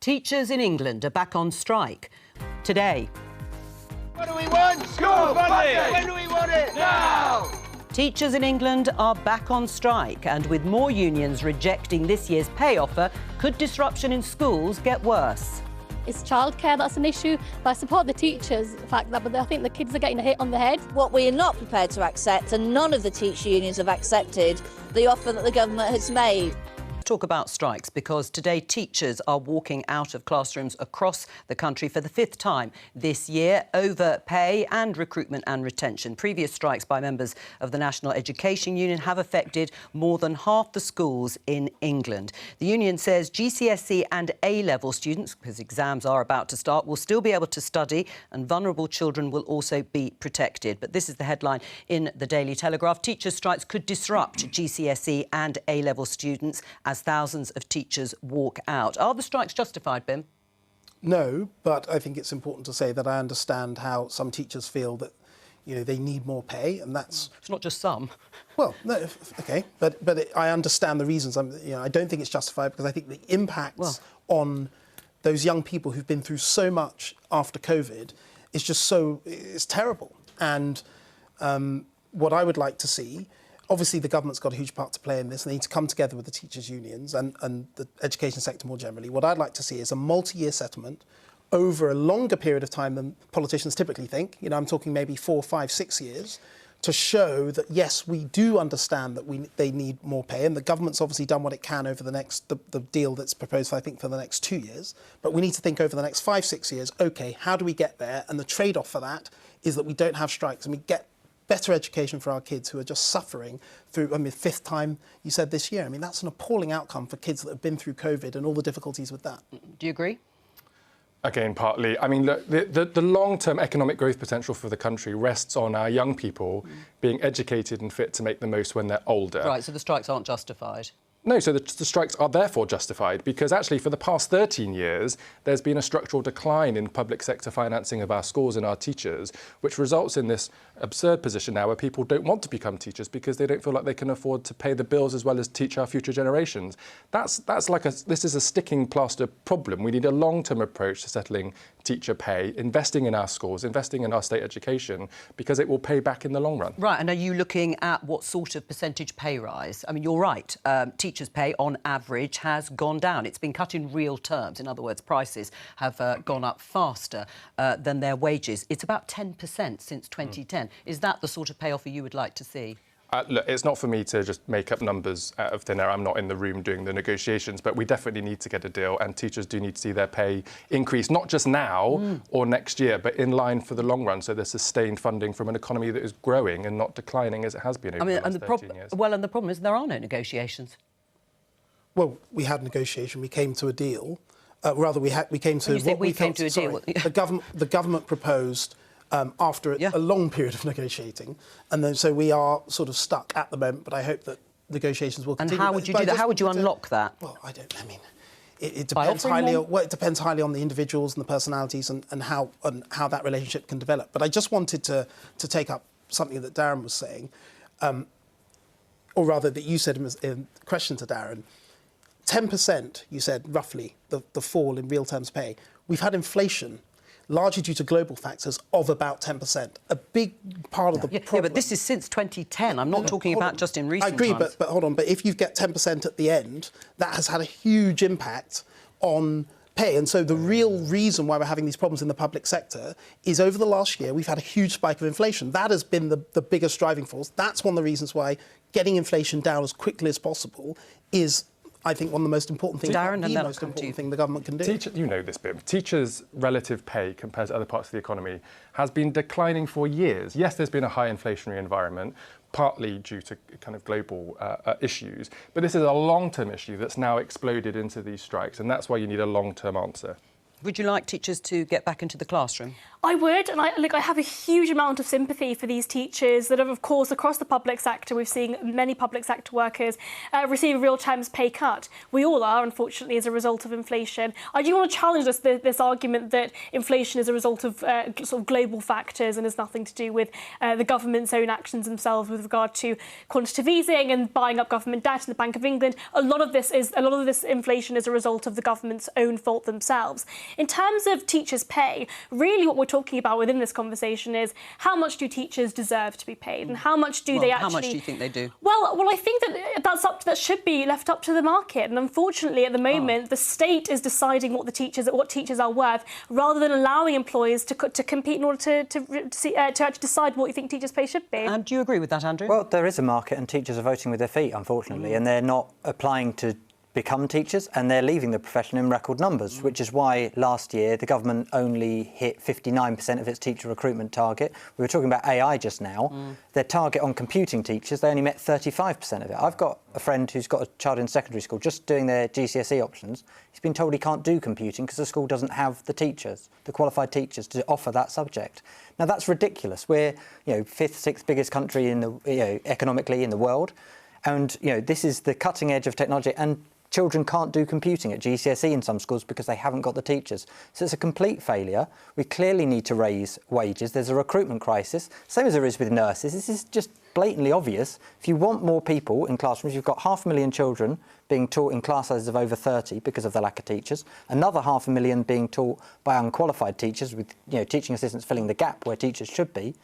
Teachers in England are back on strike today. What do we want? School funding! When do we want it? Now! Teachers in England are back on strike, and with more unions rejecting this year's pay offer, could disruption in schools get worse? It's childcare that's an issue, but I support the teachers, the fact that, but I think the kids are getting a hit on the head. What we are not prepared to accept, and none of the teacher unions have accepted, the offer that the government has made. Talk about strikes, because today teachers are walking out of classrooms across the country for the fifth time this year over pay and recruitment and retention. Previous strikes by members of the National Education Union have affected more than half the schools in England. The union says GCSE and A-level students, because exams are about to start, will still be able to study, and vulnerable children will also be protected. But this is the headline in the Daily Telegraph. Teachers' strikes could disrupt GCSE and A-level students as thousands of teachers walk out. Are the strikes justified, Bim? No, but I think it's important to say that I understand how some teachers feel that, you know, they need more pay, and that's... It's not just some. Well, no, OK, but I understand the reasons. I don't think it's justified, because I think the impacts on those young people who've been through so much after COVID is just so... it's terrible. And what I would like to see... Obviously, the government's got a huge part to play in this. They need to come together with the teachers' unions and the education sector more generally. What I'd like to see is a multi-year settlement over a longer period of time than politicians typically think. You know, I'm talking maybe 4, 5, 6 years, to show that, yes, we do understand that they need more pay. And the government's obviously done what it can over the next, the deal that's proposed, I think, for the next 2 years. But we need to think over the next 5, 6 years, OK, how do we get there? And the trade-off for that is that we don't have strikes and we get better education for our kids who are just suffering through, I mean, fifth time you said this year. I mean, that's an appalling outcome for kids that have been through COVID and all the difficulties with that. Do you agree? Again, partly. I mean, look, the long-term economic growth potential for the country rests on our young people being educated and fit to make the most when they're older. Right, so the strikes aren't justified. No, so the strikes are therefore justified, because actually for the past 13 years, there's been a structural decline in public sector financing of our schools and our teachers, which results in this absurd position now where people don't want to become teachers because they don't feel like they can afford to pay the bills as well as teach our future generations. This is a sticking plaster problem. We need a long-term approach to settling teacher pay, investing in our schools, investing in our state education, because it will pay back in the long run. Right, and are you looking at what sort of percentage pay rise? I mean, you're right, teachers' pay on average has gone down. It's been cut in real terms. In other words, prices have gone up faster than their wages. It's about 10% since 2010. Is that the sort of pay offer you would like to see? Look, it's not for me to just make up numbers out of thin air. I'm not in the room doing the negotiations, but we definitely need to get a deal, and teachers do need to see their pay increase, not just now or next year, but in line for the long run, so there's sustained funding from an economy that is growing and not declining as it has been over the last 13 years. Well, and the problem is there are no negotiations. Well, we had negotiation. We came to a deal. We came to... The government proposed... after a long period of negotiating, and then so we are sort of stuck at the moment. But I hope that negotiations will continue. And how would you do that? How would you unlock that? Well, I mean, it depends highly. It depends highly on the individuals and the personalities and how that relationship can develop. But I just wanted to take up something that Darren was saying, or rather that you said in question to Darren. 10%, you said roughly the fall in real terms pay. We've had inflation, largely due to global factors, of about 10%. A big part of the problem... Yeah, but this is since 2010. I'm not talking about just in recent times. I agree, but hold on. But if you get 10% at the end, that has had a huge impact on pay. And so the real reason why we're having these problems in the public sector is over the last year, we've had a huge spike of inflation. That has been the biggest driving force. That's one of the reasons why getting inflation down as quickly as possible is... I think one of the most important things, the most important thing the government can do. You know this bit. Teachers' relative pay compared to other parts of the economy has been declining for years. Yes, there's been a high inflationary environment, partly due to kind of global issues, but this is a long-term issue that's now exploded into these strikes, and that's why you need a long-term answer. Would you like teachers to get back into the classroom? I would, and I have a huge amount of sympathy for these teachers that are, of course, across the public sector. We've seen many public sector workers receive a real terms pay cut. We all are, unfortunately, as a result of inflation. I do want to challenge this argument that inflation is a result of sort of global factors and has nothing to do with the government's own actions themselves with regard to quantitative easing and buying up government debt in the Bank of England. A lot of this inflation is a result of the government's own fault themselves. In terms of teachers' pay, really what we're talking about within this conversation is how much do teachers deserve to be paid and how much do they actually... How much do you think they do? Well, I think that should be left up to the market. And unfortunately, at the moment, the state is deciding what teachers are worth, rather than allowing employers to compete in order to actually decide what you think teachers' pay should be. And do you agree with that, Andrew? Well, there is a market, and teachers are voting with their feet, unfortunately, and they're not applying to become teachers, and they're leaving the profession in record numbers, which is why last year the government only hit 59% of its teacher recruitment target. We were talking about AI just now. Their target on computing teachers, they only met 35% of it. I've got a friend who's got a child in secondary school just doing their GCSE options. He's been told he can't do computing because the school doesn't have the teachers, the qualified teachers, to offer that subject. Now, that's ridiculous. We're, fifth, sixth biggest country in the, economically in the world. And, this is the cutting edge of technology. And children can't do computing at GCSE in some schools because they haven't got the teachers. So it's a complete failure. We clearly need to raise wages. There's a recruitment crisis, same as there is with nurses. This is just blatantly obvious. If you want more people in classrooms, you've got 500,000 children being taught in class sizes of over 30 because of the lack of teachers, another 500,000 being taught by unqualified teachers with teaching assistants filling the gap where teachers should be.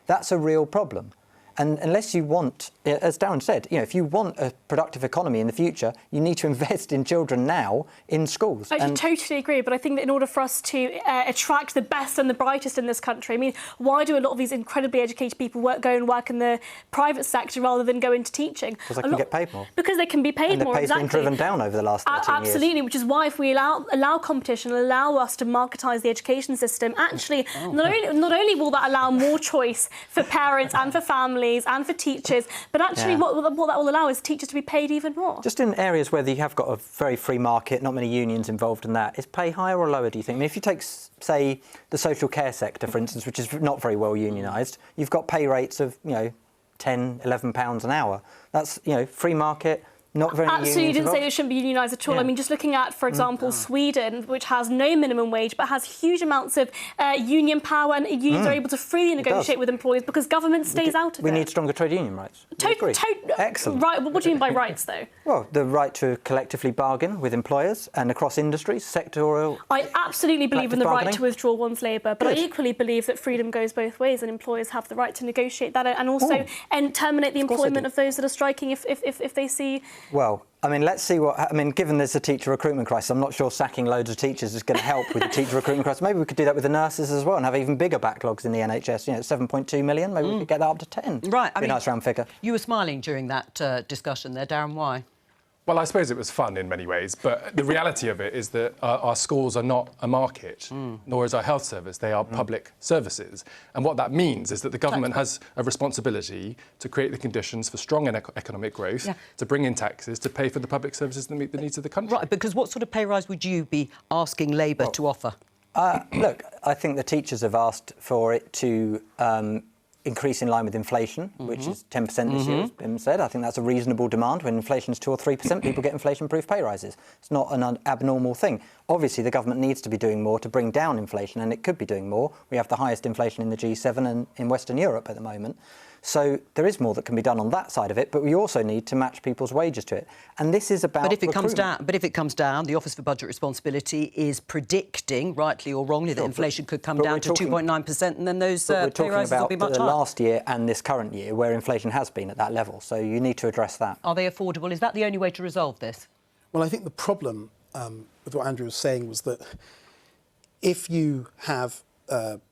That's a real problem. And unless you want, as Darren said, if you want a productive economy in the future, you need to invest in children now in schools. I totally agree, but I think that in order for us to attract the best and the brightest in this country, I mean, why do a lot of these incredibly educated people go and work in the private sector rather than go into teaching? Because they can get paid more. Because they can be paid more, exactly. And the pay's been driven down over the last 13 years. Absolutely, which is why if we allow competition, allow us to marketise the education system, actually, not only will that allow more choice for parents and for families, and for teachers, but actually what that will allow is teachers to be paid even more. Just in areas where you have got a very free market, not many unions involved in that, is pay higher or lower, do you think? I mean, if you take, say, the social care sector, for instance, which is not very well unionised, you've got pay rates of, £10, £11 an hour. That's, free market. Not very Absolutely, you didn't say it shouldn't be unionised at all. I mean, just looking at, for example, Sweden, which has no minimum wage but has huge amounts of union power, and unions are able to freely negotiate with employers because government stays out of it. We need stronger trade union rights. Excellent. Right, what do you mean by rights, though? Well, the right to collectively bargain with employers and across industries, sectoral. I absolutely believe in the right to withdraw one's labour, but Good. I equally believe that freedom goes both ways, and employers have the right to negotiate that and also terminate the employment of those that are striking if they see. Well, I mean, let's see given there's a teacher recruitment crisis, I'm not sure sacking loads of teachers is going to help with the teacher recruitment crisis. Maybe we could do that with the nurses as well and have even bigger backlogs in the NHS. 7.2 million, maybe we could get that up to 10. Right. Be a nice round figure. You were smiling during that discussion there, Darren. Why? Well, I suppose it was fun in many ways, but the reality of it is that our schools are not a market, nor is our health service. They are public services. And what that means is that the government has a responsibility to create the conditions for strong economic growth, to bring in taxes, to pay for the public services that meet the needs of the country. Right, because what sort of pay rise would you be asking Labour to offer? Look, I think the teachers have asked for it to increase in line with inflation, which is 10% this year, has been said. I think that's a reasonable demand. When inflation is 2 or 3%, people get inflation-proof pay rises. It's not an abnormal thing. Obviously, the government needs to be doing more to bring down inflation, and it could be doing more. We have the highest inflation in the G7 and in Western Europe at the moment. So there is more that can be done on that side of it, but we also need to match people's wages to it. And this is about But if it comes down, the Office for Budget Responsibility is predicting, rightly or wrongly, that inflation could come down to 2.9%, and then those pay rises will be much higher. We're talking about the last year and this current year, where inflation has been at that level. So you need to address that. Are they affordable? Is that the only way to resolve this? Well, I think the problem with what Andrew was saying was that if you have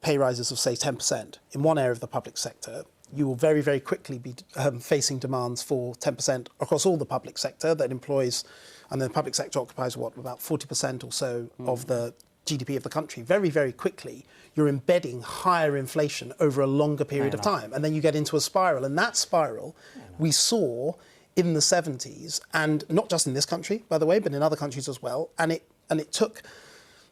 pay rises of, say, 10% in one area of the public sector, you will very, very quickly be facing demands for 10% across all the public sector that employs, and the public sector occupies, about 40% or so of the GDP of the country. Very, very quickly, you're embedding higher inflation over a longer period of time. And then you get into a spiral. And that spiral we saw in the 70s, and not just in this country, by the way, but in other countries as well. And it took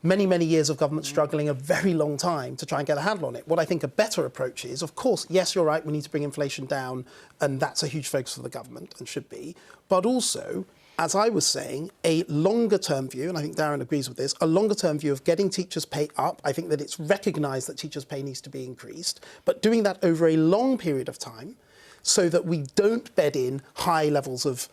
many, many years of government struggling, a very long time to try and get a handle on it. What I think a better approach is, of course, yes, you're right, we need to bring inflation down, and that's a huge focus for the government and should be. But also, as I was saying, a longer-term view, and I think Darren agrees with this, a longer-term view of getting teachers' pay up. I think that it's recognised that teachers' pay needs to be increased, but doing that over a long period of time so that we don't bed in high levels of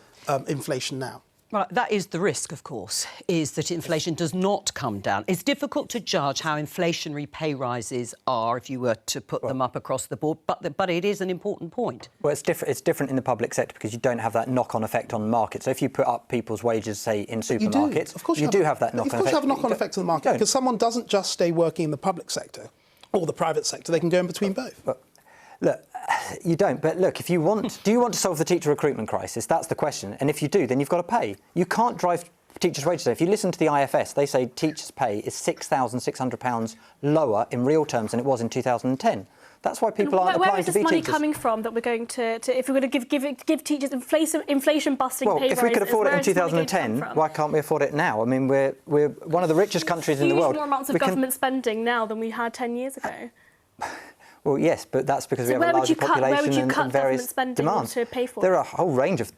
inflation now. Right, that is the risk, of course, is that inflation does not come down. It's difficult to judge how inflationary pay rises are if you were to put them up across the board, but it is an important point. Well, it's different in the public sector because you don't have that knock-on effect on the market. So if you put up people's wages, say, in supermarkets, of course you do have that knock-on effect. Of course you have a knock-on effect on the market because someone doesn't just stay working in the public sector or the private sector. They can go in between both. Look, you don't. But look, if you want, do you want to solve the teacher recruitment crisis? That's the question. And if you do, then you've got to pay. You can't drive teachers' wages. If you listen to the IFS, they say teachers' pay is £6,600 lower in real terms than it was in 2010. That's why people aren't applying to be teachers. Where is this money coming from that we're going to if we're going to give teachers inflation-busting pay rises? Well, if we could afford it in 2010, why can't we afford it now? I mean, we're one of the richest countries in the world. Huge more amounts of government spending now than we had 10 years ago. Well, yes, but that's because we have a larger population and various demands. To pay for there are a whole range of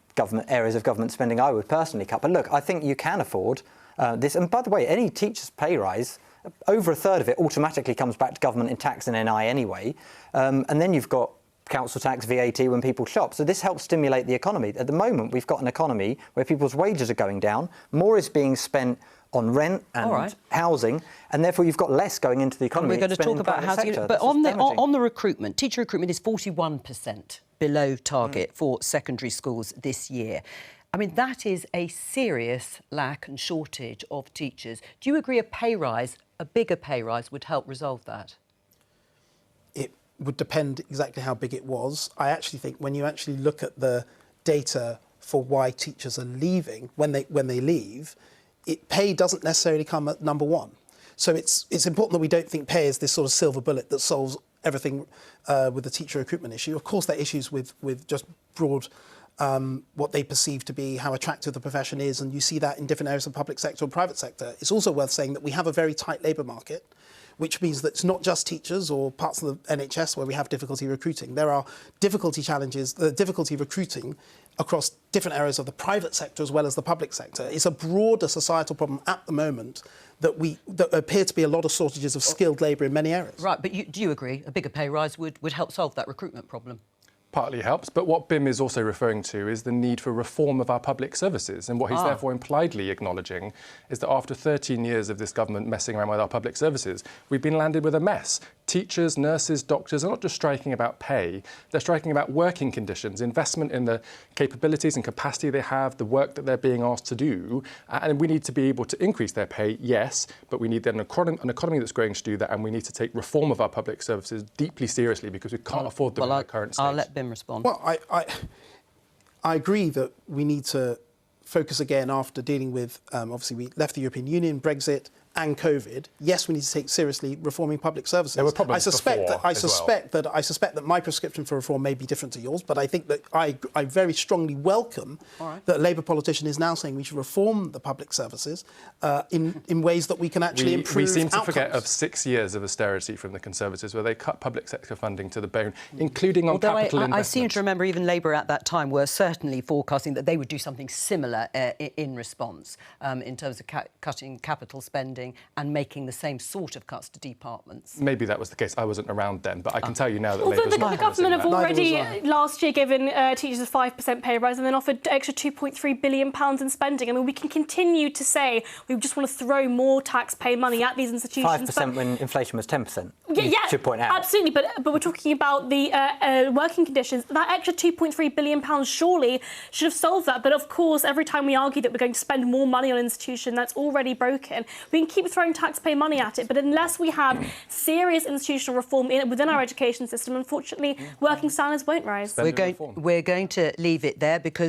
areas of government spending I would personally cut. But look, I think you can afford this. And by the way, any teacher's pay rise, over a third of it automatically comes back to government in tax and NI anyway. And then you've got council tax, VAT when people shop. So this helps stimulate the economy. At the moment, we've got an economy where people's wages are going down. More is being spent on rent and housing, and therefore you've got less going into the economy. And we're going to talk about housing, but on the recruitment, teacher recruitment is 41% below target for secondary schools this year. I mean, that is a serious lack and shortage of teachers. Do you agree a bigger pay rise would help resolve that? It would depend exactly how big it was. I actually think when you actually look at the data for why teachers are leaving, when they leave, pay doesn't necessarily come at number one. So it's important that we don't think pay is this sort of silver bullet that solves everything with the teacher recruitment issue. Of course, there are issues with just broad what they perceive to be how attractive the profession is, and you see that in different areas of the public sector and private sector. It's also worth saying that we have a very tight labour market, which means that it's not just teachers or parts of the NHS where we have difficulty recruiting. There are difficulty recruiting across different areas of the private sector as well as the public sector. It's a broader societal problem at the moment that appear to be a lot of shortages of skilled labour in many areas. Right, but do you agree a bigger pay rise would help solve that recruitment problem? Partly helps, but what BIM is also referring to is the need for reform of our public services. And what he's therefore impliedly acknowledging is that after 13 years of this government messing around with our public services, we've been landed with a mess. Teachers, nurses, doctors are not just striking about pay, they're striking about working conditions, investment in the capabilities and capacity they have, the work that they're being asked to do. And we need to be able to increase their pay, yes, but we need an economy that's growing to do that, and we need to take reform of our public services deeply seriously because we can't afford them in the current state. I'll let BIM respond. Well, I agree that we need to focus again after dealing with, obviously we left the European Union, Brexit and COVID. Yes, we need to take seriously reforming public services. There were problems I suspect that my prescription for reform may be different to yours, but I think that I very strongly welcome that a Labour politician is now saying we should reform the public services in ways that we can actually improve We seem to outcomes. forget of 6 years of austerity from the Conservatives where they cut public sector funding to the bone, including on capital investment. I seem to remember even Labour at that time were certainly forecasting that they would do something similar in response in terms of cutting capital spending and making the same sort of cuts to departments. Maybe that was the case. I wasn't around then, but I can tell you now that Labour's the not government have promising already last year given teachers a 5% pay rise and then offered extra £2.3 billion in spending. I mean, we can continue to say we just want to throw more taxpayer money at these institutions. 5% when inflation was 10%. Yeah, should point out. Absolutely, but we're talking about the working conditions. That extra £2.3 billion surely should have solved that. But of course, every time we argue that we're going to spend more money on an institution that's already broken, we can keep throwing taxpayer money at it. But unless we have serious institutional reform within our education system, unfortunately, working standards won't rise. We're going to leave it there because